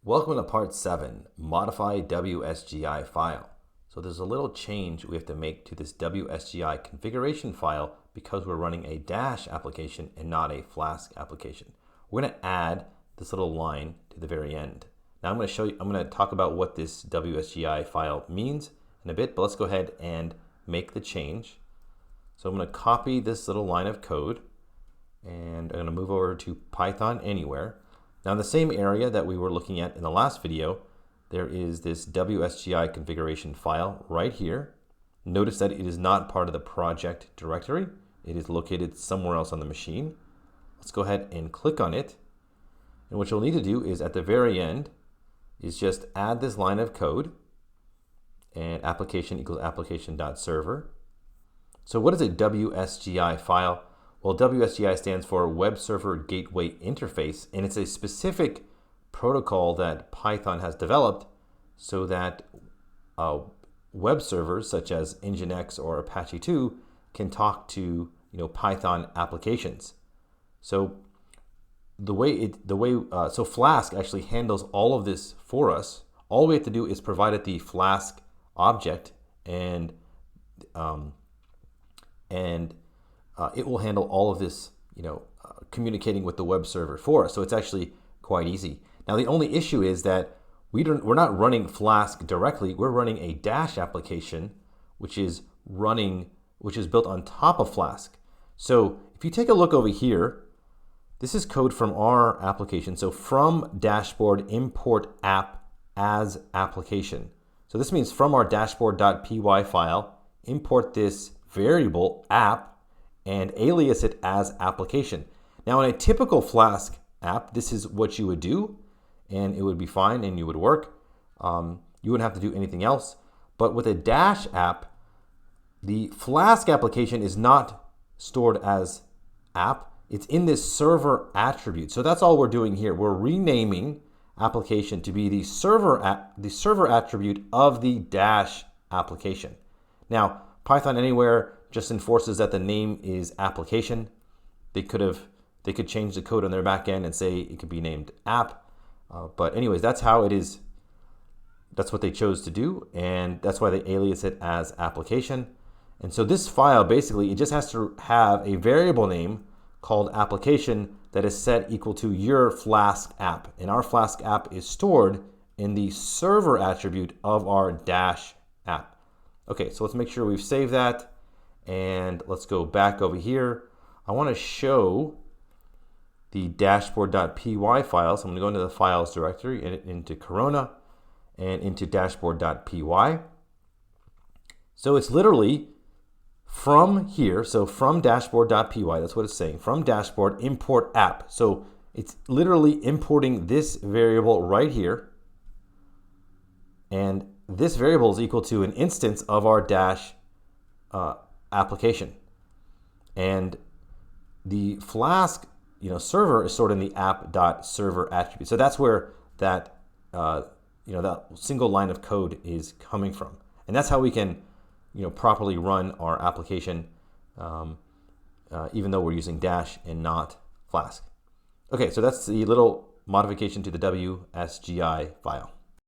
Welcome to part 7, modify WSGI file. So there's a little change we have to make to this WSGI configuration file because we're running a Dash application and not a Flask application. We're going to add this little line to the very end. Now I'm going to talk about what this WSGI file means in a bit, but let's go ahead and make the change. So I'm going to copy this little line of code and I'm going to move over to Python Anywhere. Now in the same area that we were looking at in the last video, there is this WSGI configuration file right here. Notice that it is not part of the project directory. It is located somewhere else on the machine. Let's go ahead and click on it. And what you'll need to do is at the very end is just add this line of code and application equals application.server. So what is a WSGI file? Well, WSGI stands for Web Server Gateway Interface, and it's a specific protocol that Python has developed so that web servers such as Nginx or Apache 2 can talk to Python applications. So so Flask actually handles all of this for us. All we have to do is provide it the Flask object, and it will handle all of this, communicating with the web server for us. So it's actually quite easy. Now the only issue is that we're not running Flask directly. We're running a Dash application, which is built on top of Flask. So if you take a look over here, this is code from our application. So from dashboard import app as application. So this means from our dashboard.py file, import this variable app and alias it as application. Now in a typical Flask app, this is what you would do and it would be fine and you would work. You wouldn't have to do anything else. But with a Dash app, the Flask application is not stored as app. It's in this server attribute. So that's all we're doing here. We're renaming application to be the server attribute of the Dash application. Now, Python Anywhere just enforces that the name is application. They could change the code on their back end and say it could be named app. But anyways, that's how it is. That's what they chose to do, and that's why they alias it as application. And so this file, basically, it just has to have a variable name called application that is set equal to your Flask app. And our Flask app is stored in the server attribute of our Dash app. Okay, so let's make sure we've saved that. And let's go back over here. I want to show the dashboard.py file. So I'm going to go into the files directory and into Corona and into dashboard.py. So it's literally from here. So from dashboard.py, that's what it's saying. From dashboard import app. So it's literally importing this variable right here. And this variable is equal to an instance of our Dash application, and the Flask server is stored in the app.server attribute. So that's where that that single line of code is coming from, and that's how we can properly run our application even though we're using Dash and not Flask. Okay, so that's the little modification to the WSGI file.